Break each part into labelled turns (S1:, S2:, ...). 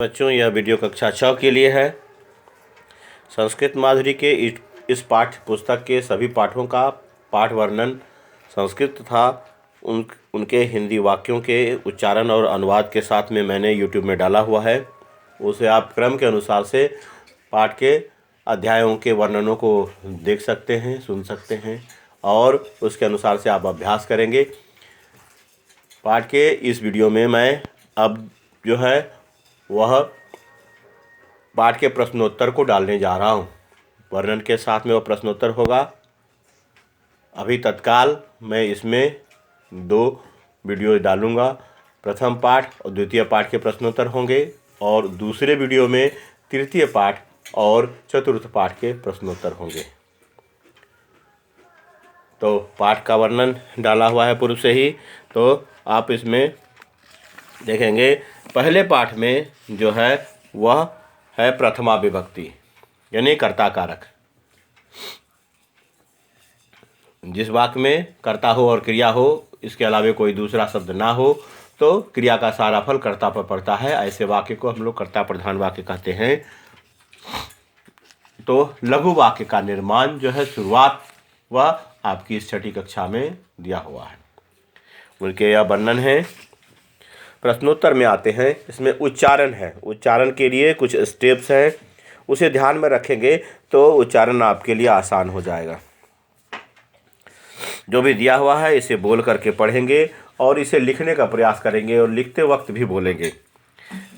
S1: बच्चों, यह वीडियो कक्षा 6 के लिए है। संस्कृत माधुरी के इस पाठ्य पुस्तक के सभी पाठों का पाठ वर्णन संस्कृत तथा उनके हिंदी वाक्यों के उच्चारण और अनुवाद के साथ में मैंने YouTube में डाला हुआ है। उसे आप क्रम के अनुसार से पाठ के अध्यायों के वर्णनों को देख सकते हैं, सुन सकते हैं और उसके अनुसार से आप अभ्यास करेंगे। पाठ के इस वीडियो में मैं अब जो है वह पाठ के प्रश्नोत्तर को डालने जा रहा हूँ। वर्णन के साथ में वह प्रश्नोत्तर होगा। अभी तत्काल मैं इसमें 2 वीडियो डालूँगा। प्रथम पाठ और द्वितीय पाठ के प्रश्नोत्तर होंगे और दूसरे वीडियो में तृतीय पाठ और चतुर्थ पाठ के प्रश्नोत्तर होंगे। तो पाठ का वर्णन डाला हुआ है पूर्व से ही, तो आप इसमें देखेंगे। पहले पाठ में जो है वह है प्रथमा विभक्ति यानी कर्ता कारक। जिस वाक्य में कर्ता हो और क्रिया हो, इसके अलावा कोई दूसरा शब्द ना हो, तो क्रिया का सारा फल कर्ता पर पड़ता है। ऐसे वाक्य को हम लोग कर्ता प्रधान वाक्य कहते हैं। तो लघु वाक्य का निर्माण जो है शुरुआत वह आपकी इस 6ठी कक्षा में दिया हुआ है। उनके यह वर्णन है। प्रश्नोत्तर में आते हैं। इसमें उच्चारण है। उच्चारण के लिए कुछ स्टेप्स हैं, उसे ध्यान में रखेंगे तो उच्चारण आपके लिए आसान हो जाएगा। जो भी दिया हुआ है इसे बोल करके पढ़ेंगे और इसे लिखने का प्रयास करेंगे और लिखते वक्त भी बोलेंगे।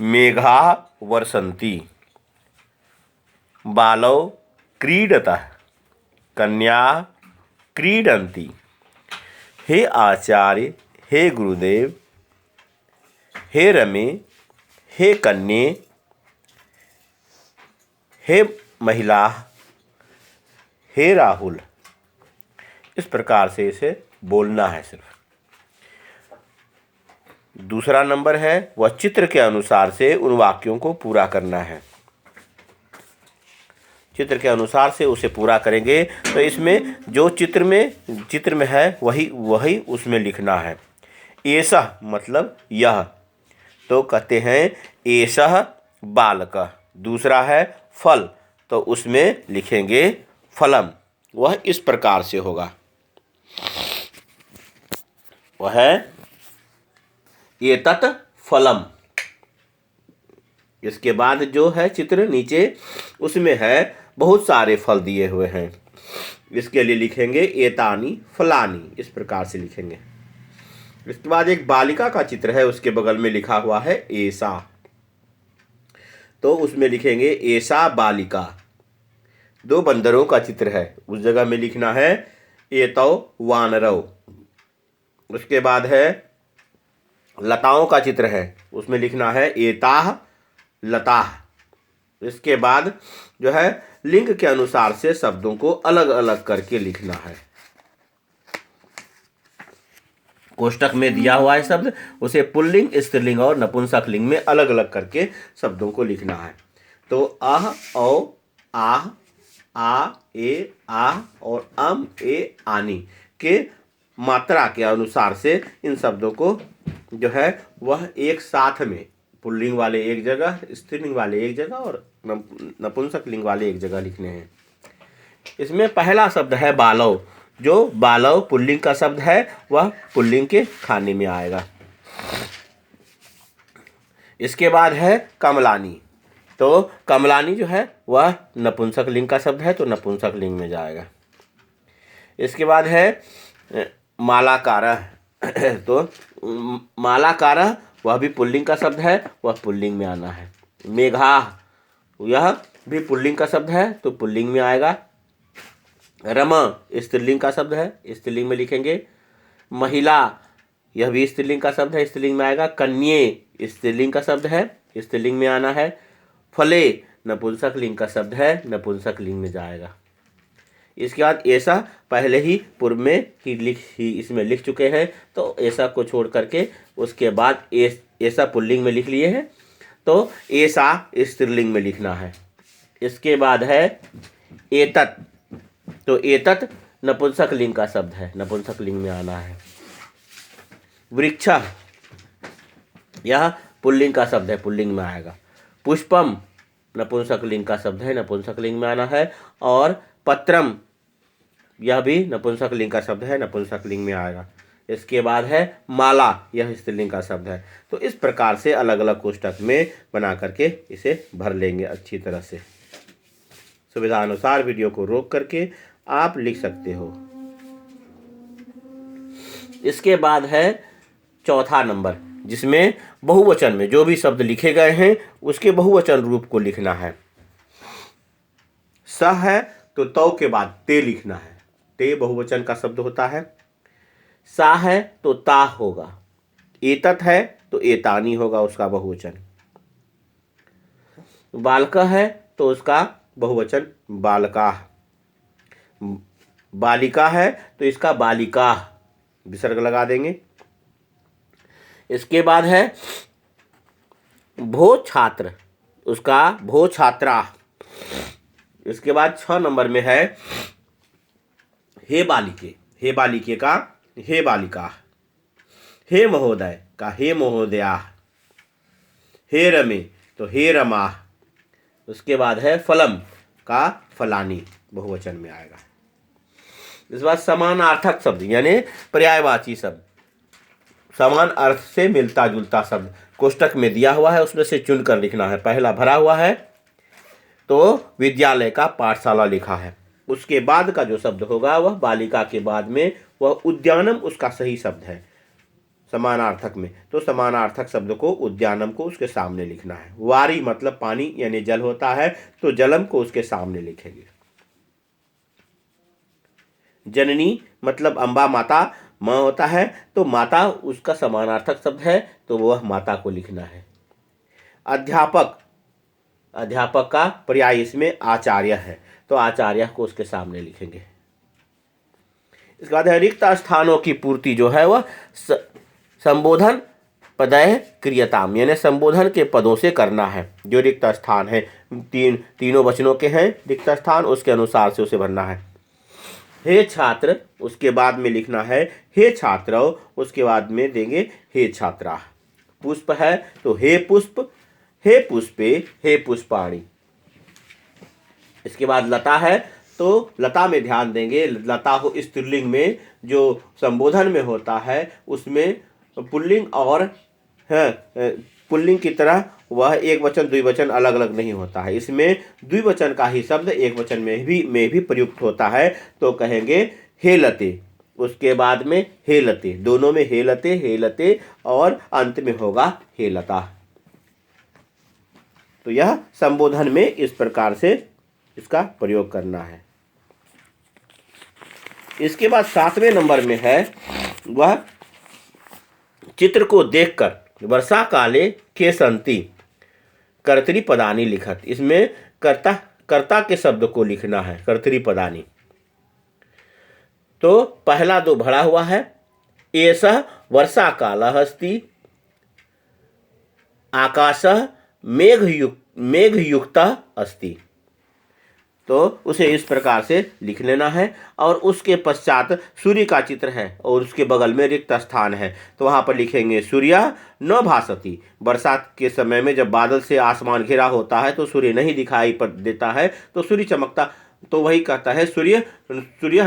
S1: मेघा वर्षन्ति, बालौ क्रीडतः, कन्या क्रीडन्ति, हे आचार्य, हे गुरुदेव, हे रमे, हे कन्ये, हे महिला, हे राहुल। इस प्रकार से इसे बोलना है सिर्फ। दूसरा नंबर है वह चित्र के अनुसार से उन वाक्यों को पूरा करना है। चित्र के अनुसार से उसे पूरा करेंगे तो इसमें जो चित्र में है वही उसमें लिखना है। एषः मतलब यह, तो कहते हैं एषः बालकः। दूसरा है फल, तो उसमें लिखेंगे फलम। वह इस प्रकार से होगा। वह है एतत् फलम। इसके बाद जो है चित्र नीचे उसमें है बहुत सारे फल दिए हुए हैं। इसके लिए लिखेंगे एतानि फलानि। इस प्रकार से लिखेंगे। इसके बाद एक बालिका का चित्र है, उसके बगल में लिखा हुआ है एषा, तो उसमें लिखेंगे एषा बालिका। 2 बंदरों का चित्र है, उस जगह में लिखना है एतौ वानरौ। उसके बाद है लताओं का चित्र है, उसमें लिखना है एताः लताः। इसके बाद जो है लिंग के अनुसार से शब्दों को अलग अलग करके लिखना है। कोष्टक में दिया हुआ है शब्द, उसे पुल्लिंग, स्त्रीलिंग और नपुंसक लिंग में अलग अलग करके शब्दों को लिखना है। तो अह, औ, आह, आ, ए, आह और अम, ए, आनी के मात्रा के अनुसार से इन शब्दों को जो है वह एक साथ में पुल्लिंग वाले एक जगह, स्त्रीलिंग वाले एक जगह और नपुंसक लिंग वाले एक जगह लिखने हैं। इसमें पहला शब्द है बालव। जो बालव पुल्लिंग का शब्द है वह पुल्लिंग के खाने में आएगा। इसके बाद है कमलानी। तो कमलानी जो है वह नपुंसक लिंग का शब्द है, तो नपुंसक लिंग में जाएगा। इसके बाद है मालाकारः। तो मालाकारः वह भी पुल्लिंग का शब्द है, वह पुल्लिंग में आना है। मेघा यह भी पुल्लिंग का शब्द है, तो पुल्लिंग में आएगा। रमा स्त्रीलिंग का शब्द है, स्त्रीलिंग में लिखेंगे। महिला यह भी स्त्रीलिंग का शब्द है, स्त्रीलिंग में आएगा। कन्ये स्त्रीलिंग का शब्द है, स्त्रीलिंग में आना है। फले नपुंसक लिंग का शब्द है, नपुंसक लिंग में जाएगा। इसके बाद ऐसा पहले ही पूर्व में ही इसमें लिख चुके हैं, तो ऐसा को छोड़ करके उसके बाद ऐसा पुल्लिंग में लिख लिए हैं, तो ऐसा स्त्रीलिंग में लिखना है। इसके बाद है एतत्। तो एतत् नपुंसक लिंग का शब्द है, नपुंसक लिंग में आना है। वृक्ष यह पुल्लिंग का शब्द है, पुल्लिंग में आएगा। पुष्पम नपुंसक लिंग का शब्द है, नपुंसक लिंग में आना है। और पत्रम यह भी नपुंसक लिंग का शब्द है, नपुंसक लिंग में आएगा। इसके बाद है माला, यह स्त्रीलिंग का शब्द है। तो इस प्रकार से अलग अलग कोष्टक में बना करके इसे भर लेंगे अच्छी तरह से। सुविधा अनुसार वीडियो को रोक करके आप लिख सकते हो। इसके बाद है चौथा नंबर, जिसमें बहुवचन में जो भी शब्द लिखे गए हैं उसके बहुवचन रूप को लिखना है। स है तो तौ के बाद ते लिखना है, ते बहुवचन का शब्द होता है। सा है तो ता होगा। एतत है तो एतानी होगा उसका बहुवचन। बालका है तो उसका बहुवचन बालकाः। बालिका है तो इसका बालिकाः, विसर्ग लगा देंगे। इसके बाद है भो छात्र, उसका भो छात्राः। इसके बाद 6 नंबर में है हे बालिके, हे बालिके का हे बालिकाः। हे महोदय का हे महोदयाः। हे रमे तो हे रमाः। उसके बाद है फलम का फलानी, बहुवचन में आएगा। इस बार समानार्थक शब्द यानी पर्यायवाची शब्द, समान अर्थ से मिलता जुलता शब्द कोष्टक में दिया हुआ है, उसमें से चुनकर लिखना है। पहला भरा हुआ है तो विद्यालय का पाठशाला लिखा है। उसके बाद का जो शब्द होगा वह बालिका के बाद में वह उद्यानम उसका सही शब्द है समानार्थक में। तो समानार्थक शब्द को उद्यानम को उसके सामने लिखना है। वारी मतलब पानी यानी जल होता है, तो जलम को उसके सामने लिखेंगे। जननी मतलब अम्बा माता, माँ होता है तो माता उसका समानार्थक शब्द है, तो वह माता को लिखना है। अध्यापक, अध्यापक का पर्याय इसमें आचार्य है, तो आचार्य को उसके सामने लिखेंगे। इसके बाद रिक्त स्थानों की पूर्ति जो है वह संबोधन पदय क्रियताम यानी संबोधन के पदों से करना है। जो रिक्त स्थान है तीनों वचनों के हैं रिक्त स्थान, उसके अनुसार से उसे भरना है। हे छात्र उसके बाद में लिखना है हे छात्रौ, उसके बाद में देंगे हे छात्राः। पुष्प है तो हे पुष्प, हे पुष्पे, हे पुष्पाणि। इसके बाद लता है तो लता में ध्यान देंगे, लता हो स्त्रीलिंग में जो संबोधन में होता है उसमें पुल्लिंग और पुल्लिंग की तरह वह एक वचन द्विवचन अलग अलग नहीं होता है। इसमें द्विवचन का ही शब्द एक वचन में भी प्रयुक्त होता है, तो कहेंगे हे लते, उसके बाद में हे लते, दोनों में हे लते और अंत में होगा हे लता। तो यह संबोधन में इस प्रकार से इसका प्रयोग करना है। इसके बाद 7वें नंबर में है वह चित्र को देखकर वर्षा काले के संति कर्तृपदानी लिखत। इसमें कर्ता के शब्द को लिखना है, कर्तृपदानी। तो पहला दो भरा हुआ है, एषः वर्षा कालः अस्ति, आकाशः मेघयुक्तः अस्ति। तो उसे इस प्रकार से लिख लेना है। और उसके पश्चात सूर्य का चित्र है और उसके बगल में रिक्त स्थान है, तो वहाँ पर लिखेंगे सूर्य न भासति। बरसात के समय में जब बादल से आसमान घिरा होता है तो सूर्य नहीं दिखाई देता है, तो सूर्य चमकता, तो वही कहता है सूर्य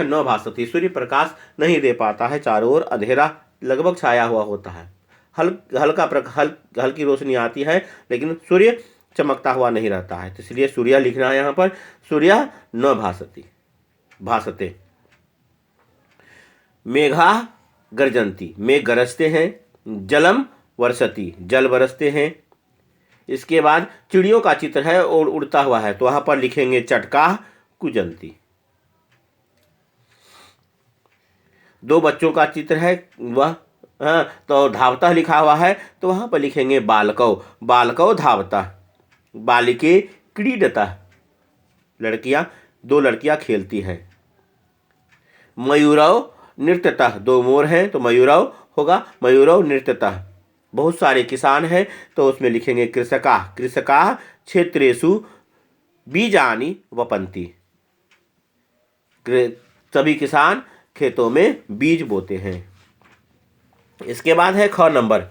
S1: न भासति, सूर्य प्रकाश नहीं दे पाता है, चारों ओर अंधेरा लगभग छाया हुआ होता है, हल्की रोशनी आती है लेकिन सूर्य चमकता हुआ नहीं रहता है, तो इसलिए सूर्य लिखना है यहाँ पर, सूर्य न भासति भासते। मेघा गर्जन्ति, मेघ गरजते हैं। जलम वर्षति, जल बरसते हैं। इसके बाद चिड़ियों का चित्र है और उड़ता हुआ है, तो वहाँ पर लिखेंगे चटकाः कूजन्ति। दो बच्चों का चित्र है वह तो धावता लिखा हुआ है, तो वहाँ पर लिखेंगे बालकौ, बालकौ धावता। बालिके क्रीडतः, लड़कियां, दो लड़कियां खेलती हैं। मयूरौ नृत्यतः, दो मोर हैं तो मयूरौ होगा मयूरौ नृत्यतः। बहुत सारे किसान हैं तो उसमें लिखेंगे कृषकाः, कृषकाः क्षेत्रेषु बीजानि वपन्ति। सभी किसान खेतों में बीज बोते हैं। इसके बाद है ख नंबर,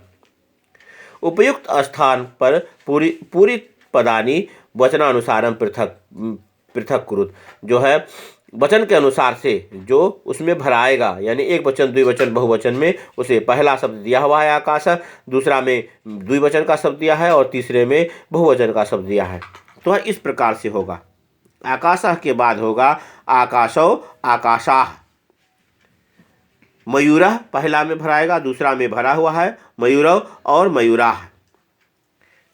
S1: उपयुक्त स्थान पर पूरी पदानी वचनानुसारम पृथक पृथक कुरुत, जो है वचन के अनुसार से जो उसमें भराएगा, यानी एक वचन द्विवचन बहुवचन में उसे पहला शब्द दिया हुआ है आकाश, दूसरा में द्विवचन का शब्द दिया है और तीसरे में बहुवचन का शब्द दिया है। तो इस प्रकार से होगा। आकाशः के बाद होगा आकाशौ आकाशाः। मयूरः पहला में भराएगा, दूसरा में भरा हुआ है मयूरव और मयूराः।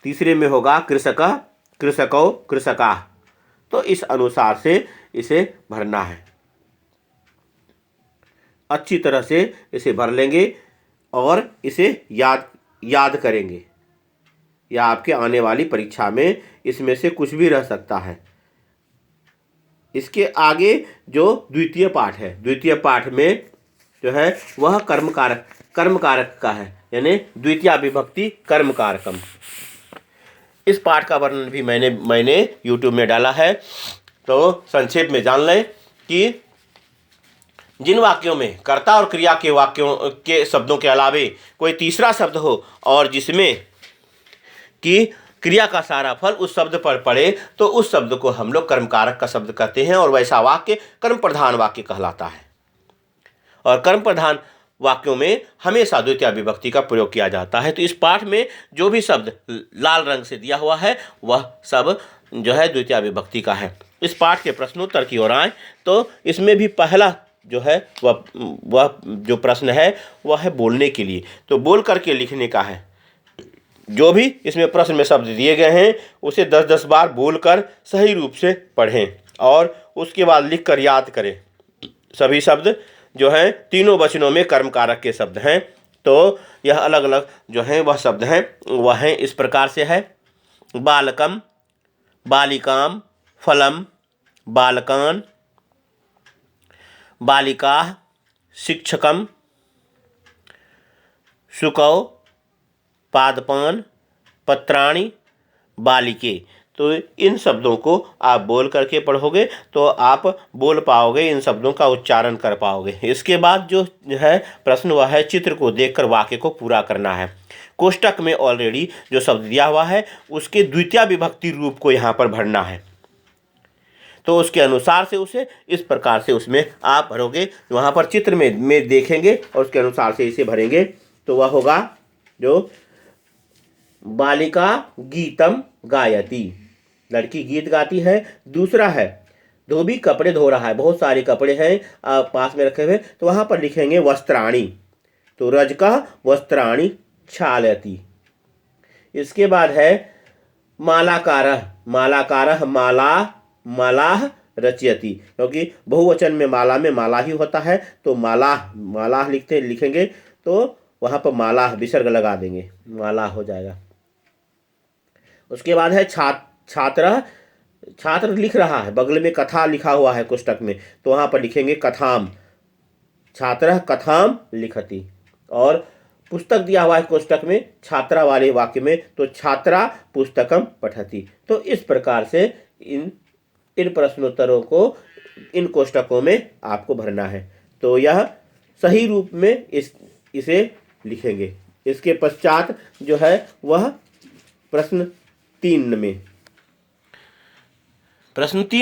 S1: तीसरे में होगा कृषकः कृषकौ कृषकाः। तो इस अनुसार से इसे भरना है। अच्छी तरह से इसे भर लेंगे और इसे याद करेंगे, या आपके आने वाली परीक्षा में इसमें से कुछ भी रह सकता है। इसके आगे जो द्वितीय पाठ है, द्वितीय पाठ में जो है वह कर्म कारक का है, यानी द्वितीय विभक्ति कर्म कारकम। इस पाठ का वर्णन भी मैंने YouTube में डाला है। तो संक्षेप में जान लें कि जिन वाक्यों में कर्ता और क्रिया के वाक्यों के शब्दों के अलावे कोई तीसरा शब्द हो और जिसमें कि क्रिया का सारा फल उस शब्द पर पड़े, तो उस शब्द को हम लोग कर्मकारक का शब्द कहते हैं और वैसा वाक्य कर्म प्रधान वाक्य कहलाता है। और कर्म प्रधान वाक्यों में हमेशा द्वितीय विभक्ति का प्रयोग किया जाता है। तो इस पाठ में जो भी शब्द लाल रंग से दिया हुआ है वह सब जो है द्वितीय विभक्ति का है। इस पाठ के प्रश्नोत्तर की ओर आए तो इसमें भी पहला जो है वह जो प्रश्न है वह है बोलने के लिए। तो बोल करके लिखने का है। जो भी इसमें प्रश्न में शब्द दिए गए हैं उसे 10-10 बार बोलकर सही रूप से पढ़ें और उसके बाद लिख कर याद करें। सभी शब्द जो हैं तीनों वचनों में कर्म कारक के शब्द हैं। तो यह अलग अलग जो हैं वह शब्द हैं, वह हैं इस प्रकार से है: बालकम, बालिकाम, फलम, बालकान, बालिकाः, शिक्षकम, शुकौ, पादपान, पत्राणि, बालिके। तो इन शब्दों को आप बोल करके पढ़ोगे तो आप बोल पाओगे, इन शब्दों का उच्चारण कर पाओगे। इसके बाद जो है प्रश्न वह है चित्र को देखकर वाक्य को पूरा करना है। कोष्टक में ऑलरेडी जो शब्द दिया हुआ है उसके द्वितीय विभक्ति रूप को यहाँ पर भरना है। तो उसके अनुसार से उसे इस प्रकार से उसमें आप भरोगे, वहाँ पर चित्र में देखेंगे और उसके अनुसार से इसे भरेंगे। तो वह होगा जो बालिका गीतम गायती, लड़की गीत गाती है। दूसरा है धोबी कपड़े धो रहा है, बहुत सारे कपड़े हैं पास में रखे हुए, तो वहाँ पर लिखेंगे वस्त्राणि। तो रजकः वस्त्राणि क्षालयति। इसके बाद है मालाकारः, मालाकारः मालाः रचयति, क्योंकि बहुवचन में माला ही होता है तो मालाः लिखेंगे। तो वहाँ पर मालाः विसर्ग लगा देंगे, माला हो जाएगा। उसके बाद है छात्र लिख रहा है, बगल में कथा लिखा हुआ है कोष्टक में, तो वहाँ पर लिखेंगे कथाम, छात्रः कथाम लिखति। और पुस्तक दिया हुआ है कोष्टक में छात्रा वाले वाक्य में, तो छात्रा पुस्तकम पठति। तो इस प्रकार से इन प्रश्नोत्तरों को इन कोष्टकों में आपको भरना है। तो यह सही रूप में इसे लिखेंगे। इसके पश्चात जो है वह प्रश्न 3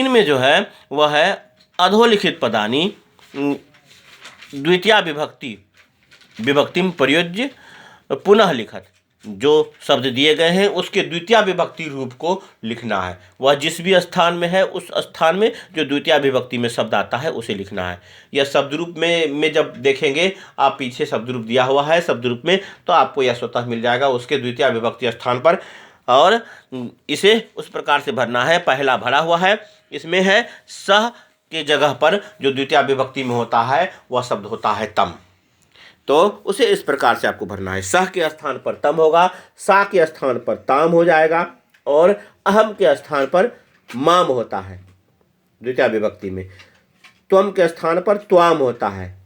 S1: में जो है वह है अधोलिखित पदानि द्वितीय विभक्तिम प्रयोज्य पुनः लिखत। जो शब्द दिए गए हैं उसके द्वितीय विभक्ति रूप को लिखना है। वह जिस भी स्थान में है उस स्थान में जो द्वितीय विभक्ति में शब्द आता है उसे लिखना है। यह शब्द रूप में जब देखेंगे आप, पीछे शब्द रूप दिया हुआ है शब्द रूप में, तो आपको यह स्वतः मिल जाएगा उसके द्वितीय विभक्ति स्थान पर। और इसे उस प्रकार से भरना है। पहला भरा हुआ है, इसमें है सह के जगह पर जो द्वितीय विभक्ति में होता है वह शब्द होता है तम। तो उसे इस प्रकार से आपको भरना है। सह के स्थान पर तम होगा, सा के स्थान पर ताम हो जाएगा और अहम के स्थान पर माम होता है द्वितीय विभक्ति में। त्वम के स्थान पर त्वाम होता है।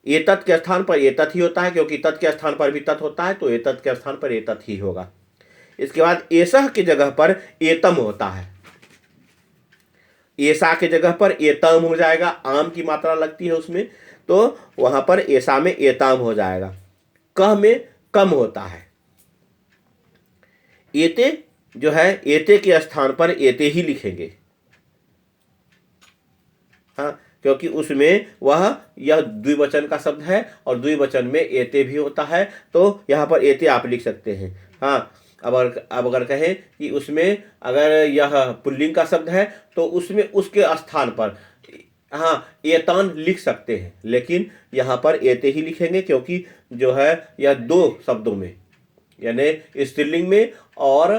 S1: एतत् के स्थान पर एतत् ही होता है, क्योंकि तत् के स्थान पर भी तत् होता है, तो एतत् के स्थान पर एतत् ही होगा। इसके बाद एसह की जगह पर एतम होता है। एसा की जगह पर एतम हो जाएगा, आम की मात्रा लगती है उसमें, तो वहां पर ऐसा में एताम हो जाएगा। कह में कम होता है। एते जो है एते के स्थान पर एते ही लिखेंगे। हाँ, क्योंकि उसमें वह यह द्विवचन का शब्द है और द्विवचन में एते भी होता है, तो यहाँ पर एते आप लिख सकते हैं। हाँ, अब अगर कहें कि उसमें अगर यह पुल्लिंग का शब्द है तो उसमें उसके स्थान पर हाँ एतान लिख सकते हैं, लेकिन यहाँ पर एते ही लिखेंगे, क्योंकि जो है यह दो शब्दों में यानी स्त्रीलिंग में और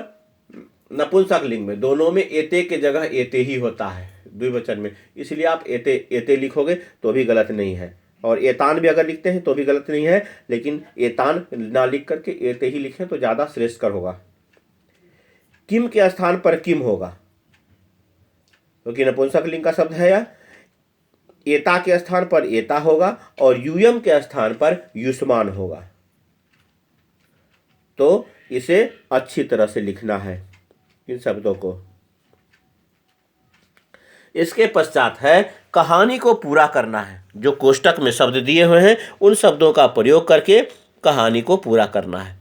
S1: नपुंसक लिंग में दोनों में एते के जगह एते ही होता है द्विवचन में, इसलिए आप एते एते लिखोगे तो भी गलत नहीं है, और एतान भी अगर लिखते हैं तो भी गलत नहीं है, लेकिन एतान ना लिख करके एते ही लिखें तो ज़्यादा श्रेष्ठकर होगा। किम के स्थान पर किम होगा, क्योंकि नपुंसक लिंग का शब्द है यह। एता के स्थान पर एता होगा और यूयम के स्थान पर युष्मान होगा। तो इसे अच्छी तरह से लिखना है इन शब्दों को। इसके पश्चात है कहानी को पूरा करना है। जो कोष्टक में शब्द दिए हुए हैं उन शब्दों का प्रयोग करके कहानी को पूरा करना है,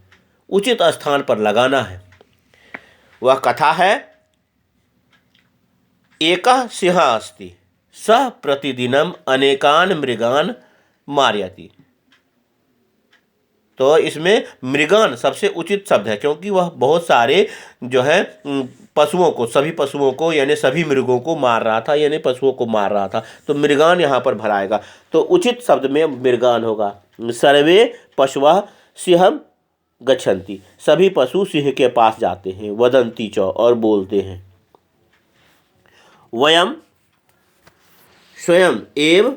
S1: उचित स्थान पर लगाना है। वह कथा है एकः सिंहः अस्ति सः प्रतिदिनम अनेकान मृगान मारयति। तो इसमें मृगान सबसे उचित शब्द है, क्योंकि वह बहुत सारे जो है पशुओं को, सभी पशुओं को यानी सभी मृगों को मार रहा था, यानी पशुओं को मार रहा था, तो मृगान यहाँ पर भराएगा, तो उचित शब्द में मृगान होगा। सर्वे पशवः सिंहं गच्छन्ति, सभी पशु सिंह के पास जाते हैं। वदन्ति च, और बोलते हैं। वयम स्वयं एव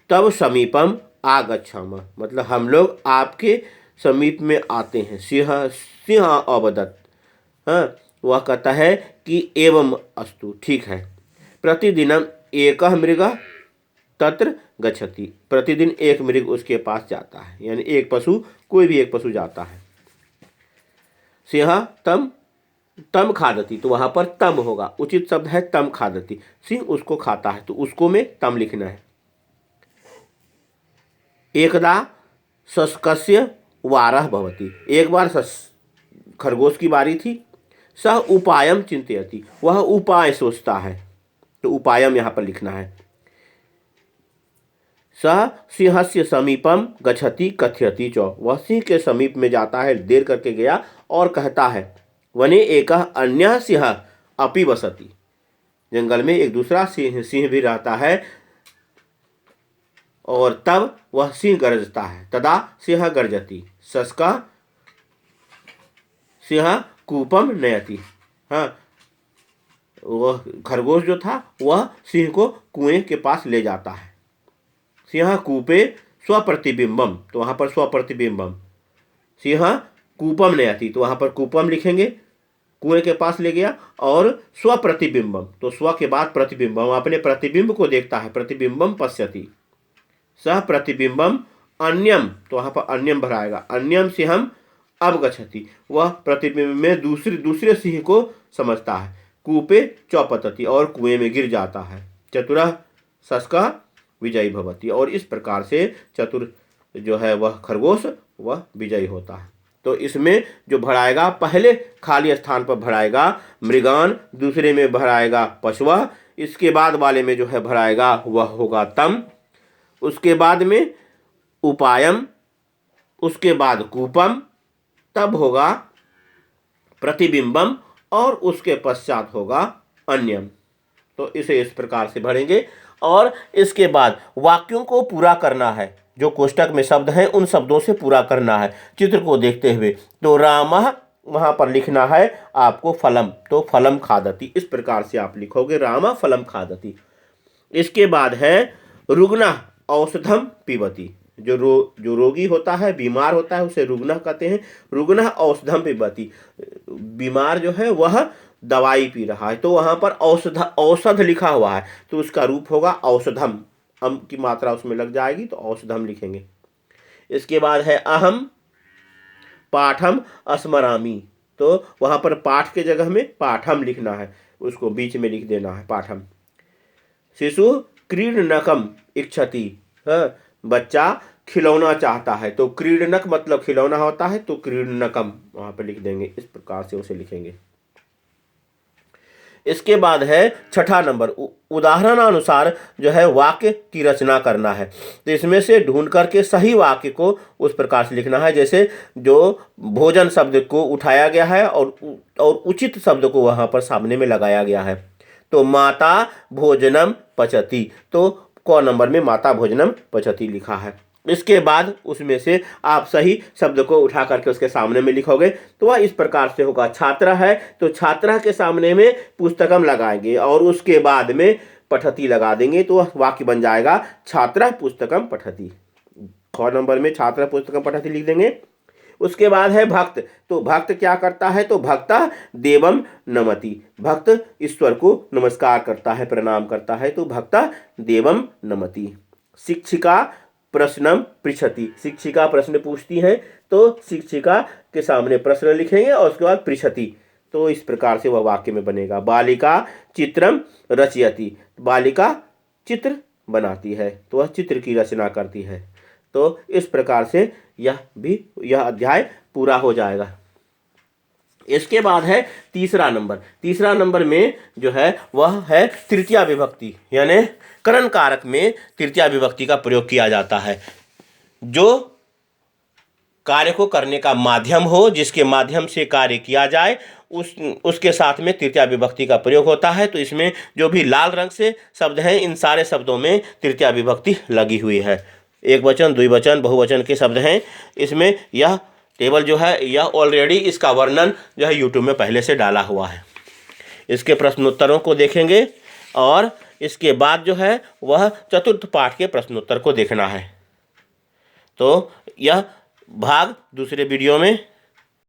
S1: तब समीपम आगच्छामः, मतलब हम लोग आपके समीप में आते हैं। सिंह अवदत्, हाँ, वह कहता है कि एवं अस्तु, ठीक है। प्रतिदिनम एकः मृगः तत्र गच्छति, प्रतिदिन एक मृग उसके पास जाता है, यानी एक पशु, कोई भी एक पशु जाता है। सिंह तम तम खादति, तो वहाँ पर तम होगा, उचित शब्द है तम खादति। सिंह उसको खाता है, तो उसको में तम लिखना है। एकदा शस्कस्य वारः भवति, एक बार खरगोश की बारी थी। सः उपायम चिंतयति, वह उपाय सोचता है, तो उपायम यहाँ पर लिखना है। सः सिंहस्य समीपम गच्छति कथयति च, वह सिंह के समीप में जाता है, देर करके गया और कहता है। वने एकः अन्यः सिंहः अपि वसति, जंगल में एक दूसरा सिंह भी रहता है, और तब वह सिंह गरजता है। तदा सिंह गर्जति, शस्का सिंह कूपम नयति, हाँ, वह खरगोश जो था वह सिंह को कुएं के पास ले जाता है। सिंह कूपे स्वप्रतिबिंबम, तो वहाँ पर स्वप्रतिबिंबम। सिंह कूपम नयति, तो वहाँ पर कूपम लिखेंगे, कुएं के पास ले गया। और स्वप्रतिबिंबम, तो स्व के बाद प्रतिबिंबम, अपने प्रतिबिंब को देखता है। प्रतिबिंबम पश्यति, सह प्रतिबिंबम अन्यम, तो वहाँ पर अन्यम भराएगा। अन्यम सिंहम अवगच्छति, वह प्रतिबिंब में दूसरे सिंह को समझता है। कूपे चौपतति, और कुएं में गिर जाता है। चतुरः शस्का विजयी भवति, और इस प्रकार से चतुर जो है वह खरगोश वह विजयी होता है। तो इसमें जो भराएगा, पहले खाली स्थान पर भराएगा मृगान, दूसरे में भराएगा पशुः, इसके बाद वाले में जो है भराएगा वह होगा तम, उसके बाद में उपायम, उसके बाद कूपम, तब होगा प्रतिबिंबम, और उसके पश्चात होगा अन्यम। तो इसे इस प्रकार से भरेंगे। और इसके बाद वाक्यों को पूरा करना है, जो कोष्टक में शब्द हैं उन शब्दों से पूरा करना है चित्र को देखते हुए। तो रामः, वहाँ पर लिखना है आपको फलम, तो फलम खादति, इस प्रकार से आप लिखोगे रामः फलम खादति। इसके बाद है रुग्णः औषधम पिबति, जो रोगी होता है, बीमार होता है, उसे रुग्णः कहते हैं। रुग्णः औषधम पिबति, बीमार जो है वह दवाई पी रहा है, तो वहाँ पर औषध लिखा हुआ है, तो उसका रूप होगा औषधम, अम की मात्रा उसमें लग जाएगी, तो औषधम लिखेंगे। इसके बाद है अहम पाठम स्मरामि, तो वहाँ पर पाठ के जगह में पाठम लिखना है, उसको बीच में लिख देना है पाठम। शिशु क्रीडनकम इच्छति, हाँ, बच्चा खिलौना चाहता है, तो क्रीडनक मतलब खिलौना होता है, तो क्रीडनकम वहाँ पर लिख देंगे। इस प्रकार से उसे लिखेंगे। इसके बाद है छठा नंबर, उदाहरणानुसार जो है वाक्य की रचना करना है। तो इसमें से ढूंढ करके सही वाक्य को उस प्रकार से लिखना है, जैसे जो भोजन शब्द को उठाया गया है और उचित शब्द को वहाँ पर सामने में लगाया गया है। तो माता भोजनम पचती, तो क नंबर में माता भोजनम पचती लिखा है। इसके बाद उसमें से आप सही शब्द को उठा करके उसके सामने में लिखोगे तो वह इस प्रकार से होगा। छात्रा है तो छात्रा के सामने में पुस्तकम लगाएंगे और उसके बाद में पठती लगा देंगे, तो वह वाक्य बन जाएगा छात्रा पुस्तकम पठती। ख नंबर में छात्रा पुस्तकम पठती लिख देंगे। उसके बाद है भक्त, तो भक्त क्या करता है, तो भक्ता देवम नमति, भक्त ईश्वर को नमस्कार करता है, प्रणाम करता है, तो भक्ता देवम नमति। शिक्षिका प्रश्नम पृच्छति, शिक्षिका प्रश्न पूछती है तो शिक्षिका के सामने प्रश्न लिखेंगे और उसके बाद पृच्छति, तो इस प्रकार से वह वाक्य में बनेगा। बालिका चित्रम रचयति, बालिका चित्र बनाती है तो वह चित्र की रचना करती है। तो इस प्रकार से यह अध्याय पूरा हो जाएगा। इसके बाद है तीसरा नंबर। तीसरा नंबर में जो है वह है तृतीया विभक्ति, यानी करण कारक में तृतीया विभक्ति का प्रयोग किया जाता है। जो कार्य को करने का माध्यम हो, जिसके माध्यम से कार्य किया जाए, उसके साथ में तृतीया विभक्ति का प्रयोग होता है। तो इसमें जो भी लाल रंग से शब्द हैं, इन सारे शब्दों में तृतीया विभक्ति लगी हुई है। एक वचन, द्विवचन, बहुवचन के शब्द हैं। इसमें यह टेबल जो है यह ऑलरेडी इसका वर्णन जो है यूट्यूब में पहले से डाला हुआ है। इसके प्रश्नोत्तरों को देखेंगे और इसके बाद जो है वह चतुर्थ पाठ के प्रश्नोत्तर को देखना है। तो यह भाग दूसरे वीडियो में